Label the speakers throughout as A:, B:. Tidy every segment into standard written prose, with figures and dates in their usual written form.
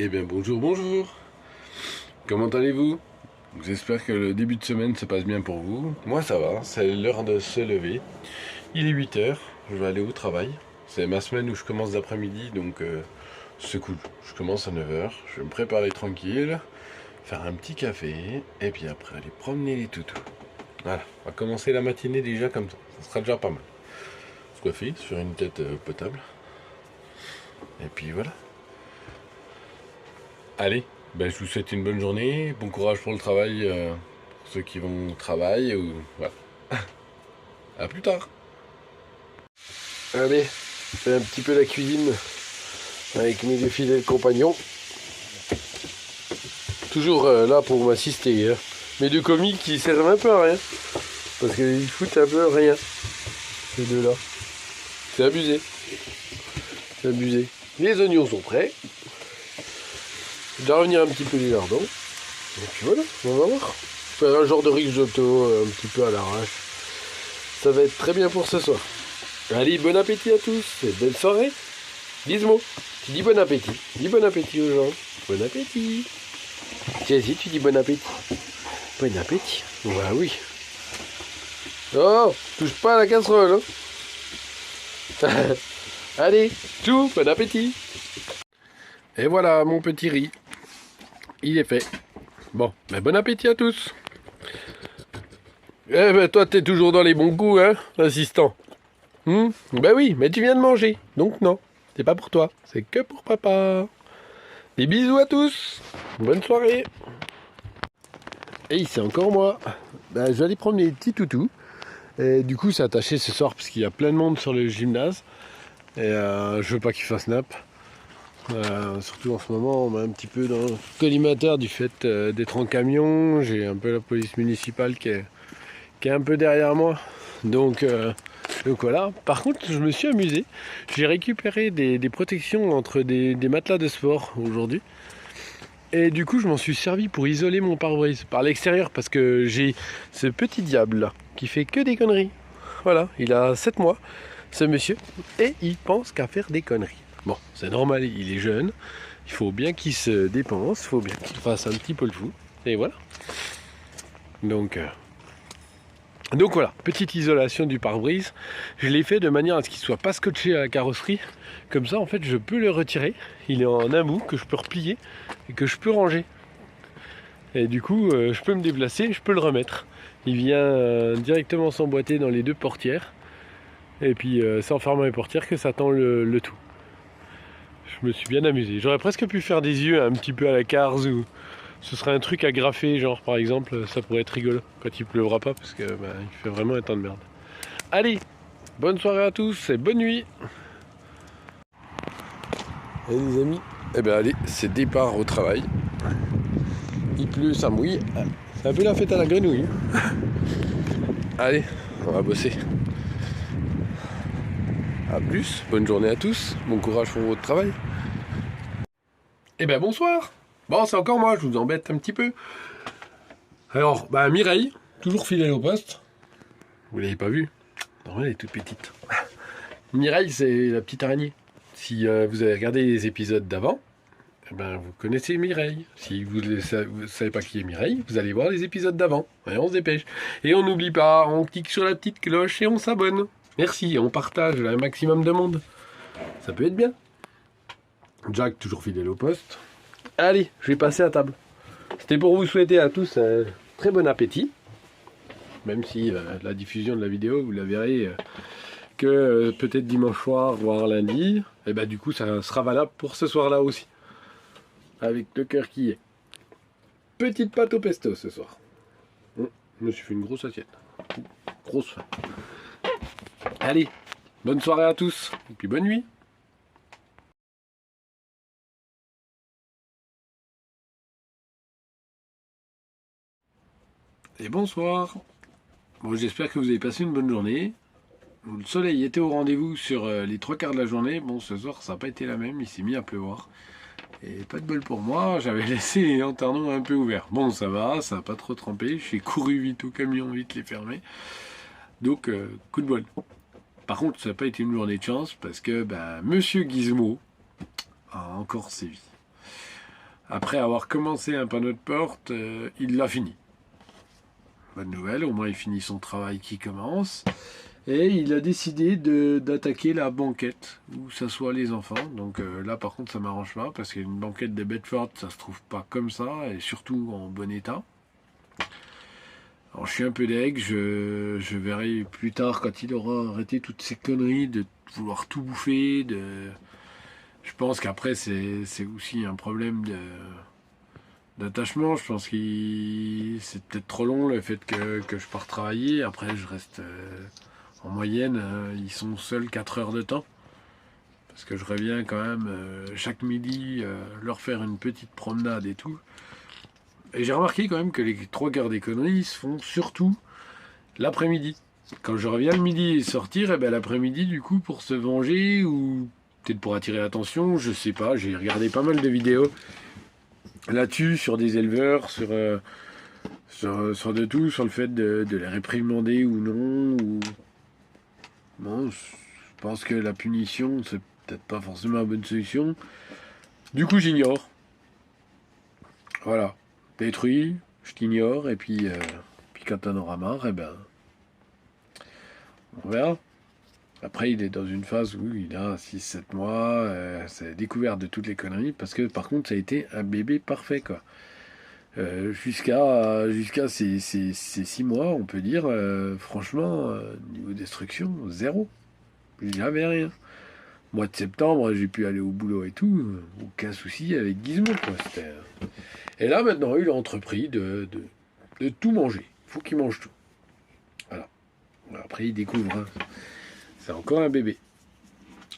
A: Eh bien bonjour, bonjour. Comment allez-vous? J'espère que le début de semaine se passe bien pour vous. Moi ça va, c'est l'heure de se lever. Il est 8 h, je vais aller au travail. C'est ma semaine où je commence d'après-midi, donc c'est cool. Je commence à 9 h, je vais me préparer tranquille, faire un petit café, et puis après aller promener les toutous. Voilà, on va commencer la matinée déjà comme ça sera déjà pas mal. Se coiffer sur une tête potable. Et puis voilà. Allez, ben, je vous souhaite une bonne journée, bon courage pour le travail, pour ceux qui vont au travail, ou voilà. À plus tard. Allez, je fais un petit peu la cuisine avec mes deux fidèles compagnons. Toujours là pour m'assister. Hein. Mes deux commis qui servent un peu à rien. Parce qu'ils foutent un peu rien. Ces deux-là. C'est abusé. C'est abusé. Les oignons sont prêts. Je dois revenir un petit peu les lardons. Et puis voilà, on va voir. Faire un genre de risotto un petit peu à l'arrache. Ça va être très bien pour ce soir. Allez, bon appétit à tous et belle soirée. Gizmo, tu dis bon appétit. Dis bon appétit aux gens. Bon appétit. Tiens, si tu dis bon appétit. Bon appétit. Bah oui. Oh, touche pas à la casserole. Hein. Allez, tout, bon appétit. Et voilà mon petit riz. Il est fait. Bon, ben bon appétit à tous. Eh ben toi t'es toujours dans les bons coups, hein, assistant. Ben oui, mais tu viens de manger, donc non. C'est pas pour toi, c'est que pour papa. Des bisous à tous. Bonne soirée. Et c'est encore moi. Ben, je vais aller prendre les petits toutous. Et du coup c'est attaché ce soir parce qu'il y a plein de monde sur le gymnase. Et je veux pas qu'il fasse nappe. Surtout en ce moment, on m'a un petit peu dans le collimateur du fait d'être en camion. J'ai un peu la police municipale qui est un peu derrière moi. Donc voilà. Par contre, je me suis amusé. J'ai récupéré des protections entre des matelas de sport aujourd'hui. Et du coup, je m'en suis servi pour isoler mon pare-brise par l'extérieur parce que j'ai ce petit diable là qui fait que des conneries. Voilà, il a 7 mois, ce monsieur, et il pense qu'à faire des conneries. Bon, c'est normal, il est jeune, il faut bien qu'il se dépense, il faut bien qu'il fasse un petit peu le fou, et voilà. Donc voilà, petite isolation du pare-brise. Je l'ai fait de manière à ce qu'il ne soit pas scotché à la carrosserie. Comme ça, en fait, je peux le retirer. Il est en un bout que je peux replier et que je peux ranger. Et du coup, je peux me déplacer, je peux le remettre. Il vient directement s'emboîter dans les deux portières. Et puis, c'est en fermant les portières que ça tend le tout. Je me suis bien amusé. J'aurais presque pu faire des yeux un petit peu à la Cars ou ce serait un truc à graffer, genre par exemple, ça pourrait être rigolo quand il pleuvra pas parce que il fait vraiment un temps de merde. Allez, bonne soirée à tous et bonne nuit. Et les amis, eh ben allez, c'est départ au travail. Il pleut, ça mouille. C'est un peu la fête à la grenouille. Allez, on va bosser. A plus, bonne journée à tous, bon courage pour votre travail. Eh ben bonsoir. Bon, c'est encore moi, je vous embête un petit peu. Alors, Mireille, toujours fidèle au poste. Vous l'avez pas vue? Non, elle est toute petite. Mireille, c'est la petite araignée. Si vous avez regardé les épisodes d'avant, eh ben, vous connaissez Mireille. Si vous ne savez pas qui est Mireille, vous allez voir les épisodes d'avant. Et on se dépêche. Et on n'oublie pas, on clique sur la petite cloche et on s'abonne. Merci, on partage un maximum de monde. Ça peut être bien. Jack, toujours fidèle au poste. Allez, je vais passer à table. C'était pour vous souhaiter à tous un très bon appétit. Même si la diffusion de la vidéo, vous la verrez que peut-être dimanche soir, voire lundi. Et du coup, ça sera valable pour ce soir-là aussi. Avec le cœur qui est. Petite pâte au pesto ce soir. Je me suis fait une grosse assiette. Grosse faim. Allez, bonne soirée à tous. Et puis bonne nuit. Et bonsoir. Bon, j'espère que vous avez passé une bonne journée. Le soleil était au rendez-vous sur les 3/4 de la journée. Bon, ce soir, ça n'a pas été la même. Il s'est mis à pleuvoir. Et pas de bol pour moi, j'avais laissé les lanternons un peu ouverts. Bon, ça va, ça n'a pas trop trempé. J'ai couru vite au camion, vite les fermer. Donc, coup de bol. Par contre, ça n'a pas été une journée de chance parce que Monsieur Gizmo a encore sévi. Après avoir commencé un panneau de porte, il l'a fini. Bonne nouvelle, au moins il finit son travail qui commence. Et il a décidé d'attaquer la banquette où s'assoient les enfants. Donc là par contre ça m'arrange pas parce qu'une banquette de Bedford ça se trouve pas comme ça et surtout en bon état. Alors je suis un peu deg, je verrai plus tard quand il aura arrêté toutes ces conneries de vouloir tout bouffer. Je pense qu'après c'est aussi un problème d'attachement. Je pense que c'est peut-être trop long le fait que je pars travailler. Après je reste... En moyenne, ils sont seuls 4 heures de temps. Parce que je reviens quand même chaque midi leur faire une petite promenade et tout. Et j'ai remarqué quand même que les 3 quarts des conneries se font surtout l'après-midi. Quand je reviens le midi et sortir, et ben l'après-midi du coup pour se venger ou peut-être pour attirer l'attention, je sais pas. J'ai regardé pas mal de vidéos là-dessus sur des éleveurs, sur de tout, sur le fait de les réprimander ou non. Bon, je pense que la punition, c'est peut-être pas forcément la bonne solution. Du coup, j'ignore. Voilà. Détruit, je t'ignore, et puis quand t'en auras marre, eh ben, on verra. Après, il est dans une phase où il a 6-7 mois, c'est la découverte de toutes les conneries, parce que par contre, ça a été un bébé parfait, quoi. Jusqu'à ces 6 mois, on peut dire, franchement, niveau destruction, zéro. J'avais rien. Mois de septembre, j'ai pu aller au boulot et tout, aucun souci avec Gizmo, quoi. Et là, maintenant, il a entrepris de tout manger. Il faut qu'il mange tout. Voilà. Après, il découvre. Hein. C'est encore un bébé.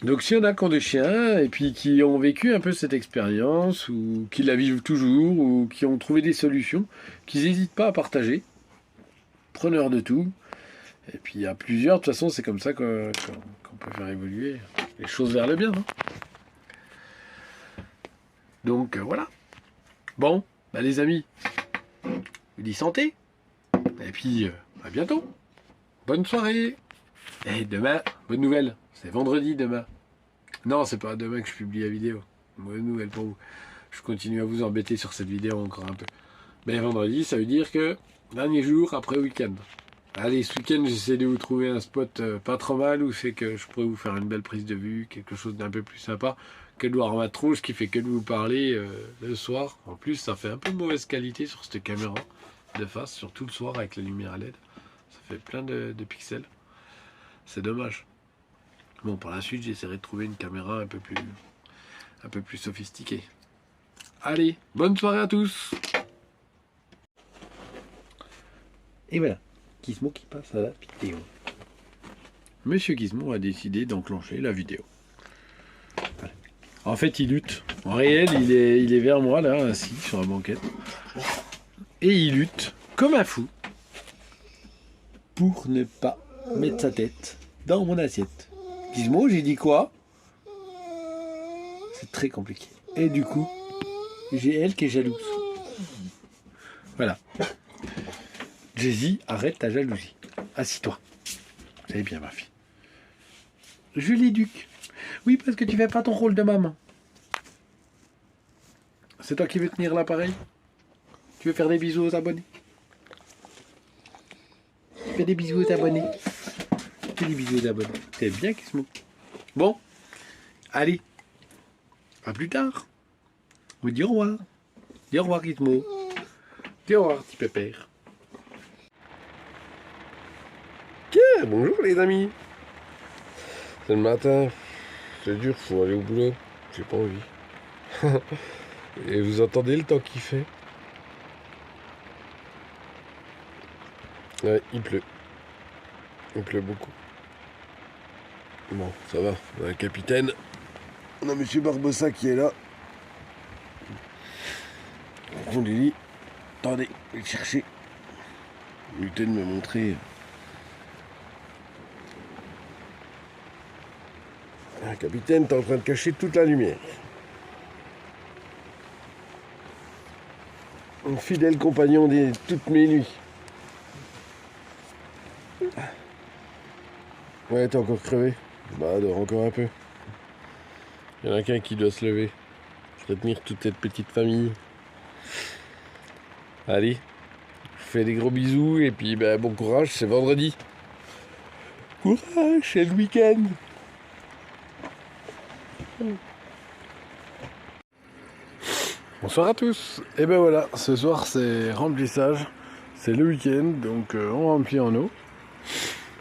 A: Donc, s'il y en a qui ont des chiens, et puis qui ont vécu un peu cette expérience, ou qui la vivent toujours, ou qui ont trouvé des solutions, qu'ils n'hésitent pas à partager. Preneur de tout. Et puis, il y a plusieurs. De toute façon, c'est comme ça qu'on peut faire évoluer les choses vers le bien. Hein. Donc, voilà. Bon, bah les amis, je vous dis santé. Et puis, à bientôt. Bonne soirée. Et demain, bonne nouvelle. C'est vendredi demain. Non, c'est pas demain que je publie la vidéo. Bonne nouvelle pour vous. Je continue à vous embêter sur cette vidéo encore un peu. Mais vendredi, ça veut dire que dernier jour après week-end. Allez, ce week-end, j'essaie de vous trouver un spot pas trop mal où c'est que je pourrais vous faire une belle prise de vue, quelque chose d'un peu plus sympa que de voir ma tronche qui fait que de vous parler le soir. En plus, ça fait un peu mauvaise qualité sur cette caméra de face, surtout le soir avec la lumière LED. Ça fait plein de pixels. C'est dommage. Bon, par la suite, j'essaierai de trouver une caméra un peu plus sophistiquée. Allez, bonne soirée à tous. Et voilà. Gizmo qui passe à la vidéo. Monsieur Gizmo a décidé d'enclencher la vidéo. Voilà. En fait, il lutte. En réel, il est vers moi, là, assis sur la banquette. Et il lutte comme un fou pour ne pas mettre sa tête dans mon assiette. Gizmo, j'ai dit quoi? C'est très compliqué. Et du coup, j'ai elle qui est jalouse. Voilà. Jessie, arrête ta jalousie. Assis-toi. C'est bien, ma fille. Je l'éduque. Oui, parce que tu fais pas ton rôle de maman. C'est toi qui veux tenir l'appareil? Tu veux faire des bisous aux abonnés? Fais des bisous aux abonnés. Fais des bisous aux abonnés. C'est bien, Gizmo. Bon. Allez. À plus tard. On dit au revoir. Dis au revoir, Gizmo. Dis au revoir, petit pépère. Bonjour les amis. C'est le matin. C'est dur, faut aller au boulot. J'ai pas envie. Et vous entendez le temps qu'il fait? Ouais, il pleut. Il pleut beaucoup. Bon, ça va. On a un capitaine. On a Monsieur Barbossa qui est là. On lui dit, attendez, je vais le chercher. Il de me montrer. Le capitaine, t'es en train de cacher toute la lumière. Un fidèle compagnon de toutes mes nuits. Ouais, t'es encore crevé. Bah, dors encore un peu. Il y en a qu'un qui doit se lever. Retenir toute cette petite famille. Allez, je fais des gros bisous et puis ben, bon courage, c'est vendredi. Courage, c'est le week-end. Bonsoir à tous. Et ben voilà, ce soir c'est remplissage. C'est le week-end, donc on remplit en eau.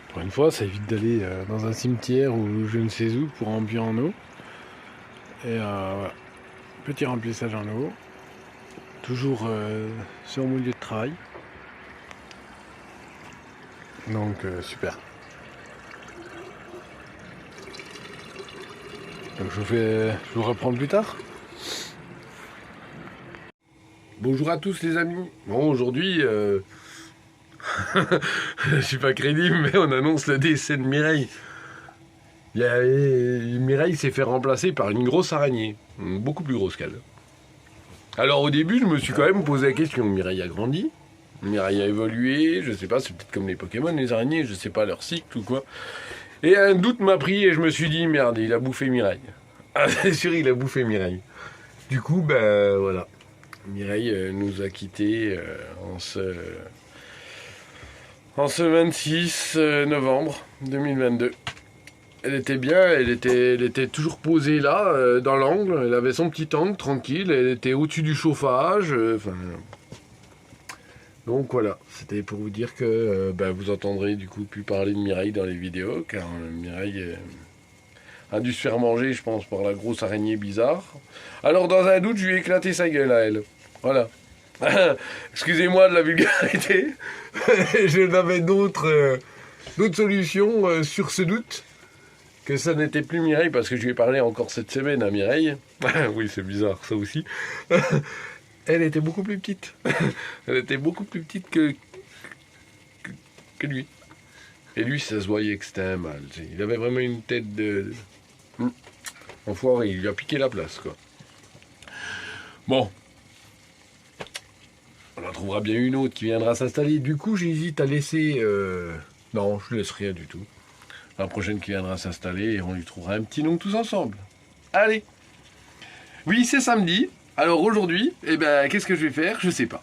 A: Pour une fois, ça évite d'aller dans un cimetière ou je ne sais où pour remplir en eau. Et voilà, petit remplissage en eau. Toujours sur mon lieu de travail. Donc super. Donc je vous reprends plus tard. Bonjour à tous les amis. Bon aujourd'hui, je suis pas crédible, mais on annonce le décès de Mireille. Mireille s'est fait remplacer par une grosse araignée, beaucoup plus grosse qu'elle. Alors au début, je me suis quand même posé la question. Mireille a grandi, Mireille a évolué, je sais pas, c'est peut-être comme les Pokémon, les araignées, je sais pas leur cycle ou quoi. Et un doute m'a pris et je me suis dit, merde, il a bouffé Mireille. Ah, c'est sûr, il a bouffé Mireille. Du coup, ben voilà. Mireille nous a quittés en ce 26 novembre 2022. Elle était bien, elle était toujours posée là, dans l'angle. Elle avait son petit angle tranquille, elle était au-dessus du chauffage. Donc voilà, c'était pour vous dire que vous entendrez du coup plus parler de Mireille dans les vidéos, car Mireille a dû se faire manger, je pense, par la grosse araignée bizarre. Alors dans un doute, je lui ai éclaté sa gueule à elle. Voilà. Excusez-moi de la vulgarité. Je n'avais d'autres solutions sur ce doute que ça n'était plus Mireille, parce que je lui ai parlé encore cette semaine à Mireille. Oui, c'est bizarre, ça aussi. Elle était beaucoup plus petite. Elle était beaucoup plus petite que lui. Et lui, ça se voyait que c'était un mâle. Il avait vraiment une tête de... Enfoiré, il lui a piqué la place, quoi. Bon. On en trouvera bien une autre qui viendra s'installer. Du coup, j'hésite à laisser... Non, je laisse rien du tout. La prochaine qui viendra s'installer, et on lui trouvera un petit nom tous ensemble. Allez. Oui, c'est samedi. Alors aujourd'hui, qu'est-ce que je vais faire? Je sais pas.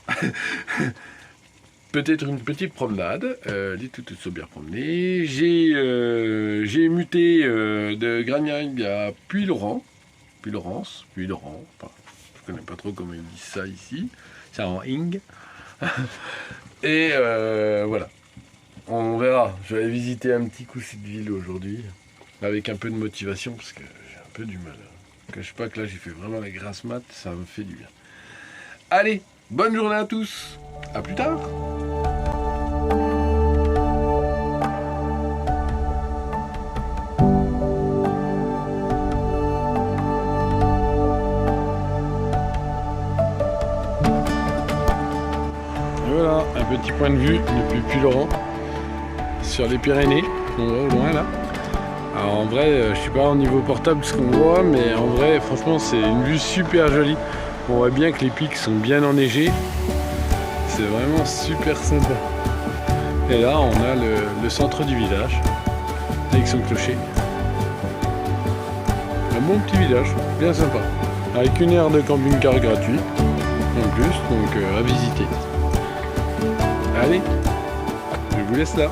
A: Peut-être une petite promenade. Les toutes sont bien promenées. J'ai muté de Gragnac à Puylaurens. Puylaurens. Enfin, je connais pas trop comment ils disent ça ici. C'est en ing. Et voilà. On verra. Je vais aller visiter un petit coup cette ville aujourd'hui. Avec un peu de motivation, parce que j'ai un peu du mal. Je ne cache pas que là, j'ai fait vraiment la grasse mat. Ça me fait du bien. Allez, bonne journée à tous. À plus tard. Et voilà, un petit point de vue depuis Puylaurens sur les Pyrénées, on voit au loin là. Alors en vrai, je suis pas au niveau portable ce qu'on voit, mais en vrai, franchement, c'est une vue super jolie. On voit bien que les pics sont bien enneigés. C'est vraiment super sympa. Et là, on a le centre du village, avec son clocher. Un bon petit village, bien sympa. Avec une aire de camping-car gratuite, en plus, donc à visiter. Allez, je vous laisse là.